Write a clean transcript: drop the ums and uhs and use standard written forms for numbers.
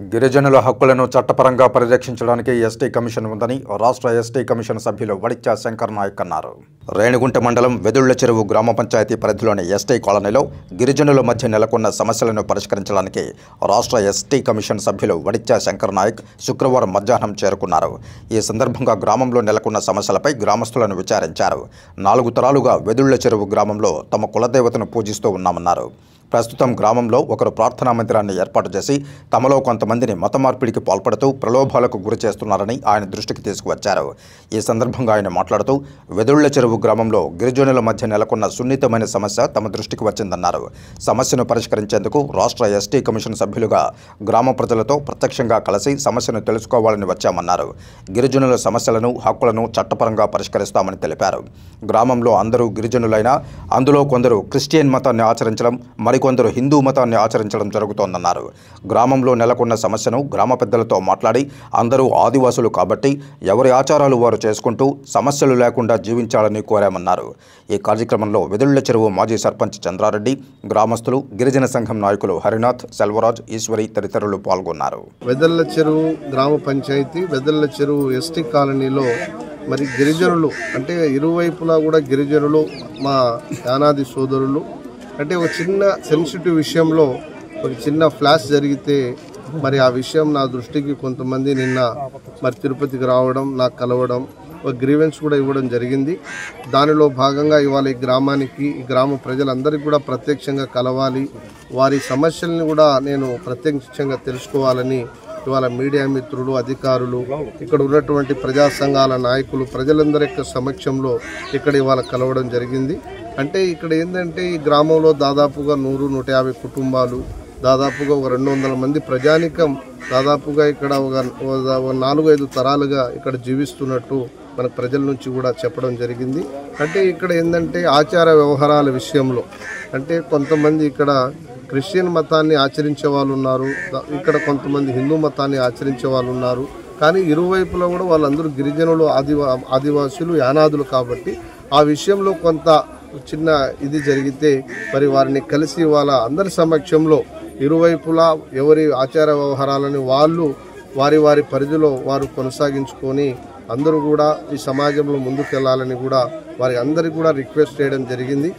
గిరిజనుల హక్కులను చట్టపరంగా పరిరక్షించడానికి ఎస్టీ కమిషన్ ఉందని రాష్ట్ర ఎస్టీ కమిషన్ సభ్యులు వడిచ్చా శంకర్ నాయక్ అన్నారు. రేణిగుంట మండలం వెదుళ్ల చెరువు గ్రామ పంచాయతీ పరిధిలోని ఎస్టీ కాలనీలో గిరిజనుల మధ్య నెలకొన్న సమస్యలను పరిష్కరించడానికి రాష్ట్ర ఎస్టీ కమిషన్ సభ్యులు వడిచ్చా శంకర్ నాయక్ శుక్రవారం మధ్యాహ్నం చేరుకున్నారు. ఈ సందర్భంగా గ్రామంలో నెలకొన్న సమస్యలపై గ్రామస్తులను విచారించారు. 4 తరాలుగా వెదుళ్ల చెరువు గ్రామంలో తమ కులదేవతను పూజిస్తూ ఉన్నామన్నారు. ప్రస్తుతం గ్రామంలో ఒకరు ప్రార్థనా మందిరాన్ని ఏర్పాటు చేసి తమలో కొంతమందిని మత మార్పిడికి పాల్పడుతూ ప్రలోభాలకు గురి చేస్తున్నారని ఆయన దృష్టికి తీసుకువచ్చారు. ఈ సందర్భంగా ఆయన మాట్లాడుతూ వెదుళ్ల చెరువు గ్రామంలో గిరిజనుల మధ్య నెలకొన్న సున్నితమైన సమస్య తమ దృష్టికి వచ్చిందన్నారు. సమస్యను పరిష్కరించేందుకు రాష్ట్ర ఎస్టీ కమిషన్ సభ్యులుగా గ్రామ ప్రజలతో ప్రత్యక్షంగా కలిసి సమస్యను తెలుసుకోవాలని వచ్చామన్నారు. గిరిజనుల సమస్యలను హక్కులను చట్టపరంగా పరిష్కరిస్తామని తెలిపారు. గ్రామంలో అందరూ గిరిజనులైనా అందులో కొందరు క్రిస్టియన్ మతాన్ని ఆచరించడం, మరికొందరు హిందూ మతాన్ని ఆచరించడం జరుగుతోందన్నారు. గ్రామంలో నెలకొన్న సమస్యను గ్రామ పెద్దలతో మాట్లాడి అందరూ ఆదివాసులు కాబట్టి ఎవరి ఆచారాలు వారు చేసుకుంటూ సమస్యలు లేకుండా జీవించాలని కోరామన్నారు. ఈ కార్యక్రమంలో వెదుళ్ల చెరువు మాజీ సర్పంచ్ చంద్రారెడ్డి, గ్రామస్తులు, గిరిజన సంఘం నాయకులు హరినాథ్, సెల్వరాజ్, ఈశ్వరి తదితరులు పాల్గొన్నారు. వెదుళ్ల చెరువు గ్రామ పంచాయతీ వెదుళ్ల చెరువు ఎస్టీ కాలనీలో మరి గిరిజనులు అంటే ఇరువైపులా కూడా గిరిజనులు మా యానాది సోదరులు అంటే ఒక చిన్న సెన్సిటివ్ విషయంలో ఒక చిన్న ఫ్లాష్ జరిగితే మరి ఆ విషయం నా దృష్టికి కొంతమంది నిన్న మరి తిరుపతికి రావడం, నాకు కలవడం, ఒక గ్రీవెన్స్ కూడా ఇవ్వడం జరిగింది. దానిలో భాగంగా ఇవాళ ఈ గ్రామానికి, ఈ గ్రామ ప్రజలందరికీ కూడా ప్రత్యక్షంగా కలవాలి, వారి సమస్యలను కూడా నేను ప్రత్యక్షంగా తెలుసుకోవాలని ఇవాళ మీడియా మిత్రులు, అధికారులు, ఇక్కడ ఉన్నటువంటి ప్రజా సంఘాల నాయకులు, ప్రజలందరి యొక్క సమక్షంలో ఇక్కడ ఇవాళ కలవడం జరిగింది. అంటే ఇక్కడ ఏంటంటే ఈ గ్రామంలో దాదాపుగా 100-150 కుటుంబాలు, దాదాపుగా ఒక 200 మంది ప్రజానికం దాదాపుగా ఇక్కడ ఒక 4-5 తరాలుగా ఇక్కడ జీవిస్తున్నట్టు మన ప్రజల నుంచి కూడా చెప్పడం జరిగింది. అంటే ఇక్కడ ఏంటంటే ఆచార వ్యవహారాల విషయంలో అంటే కొంతమంది ఇక్కడ క్రిస్టియన్ మతాన్ని ఆచరించే వాళ్ళు ఉన్నారు, ఇక్కడ కొంతమంది హిందూ మతాన్ని ఆచరించే వాళ్ళు ఉన్నారు. కానీ ఇరువైపులో కూడా వాళ్ళందరూ గిరిజనులు, ఆదివాసులు, యానాదులు కాబట్టి ఆ విషయంలో కొంత చిన్న ఇది జరిగితే మరి వారిని కలిసి వాళ్ళ అందరి సమక్షంలో ఇరువైపులా ఎవరి ఆచార వ్యవహారాలని వాళ్ళు వారి పరిధిలో వారు కొనసాగించుకొని అందరూ కూడా ఈ సమాజంలో ముందుకెళ్లాలని కూడా వారి అందరికీ కూడా రిక్వెస్ట్ చేయడం జరిగింది.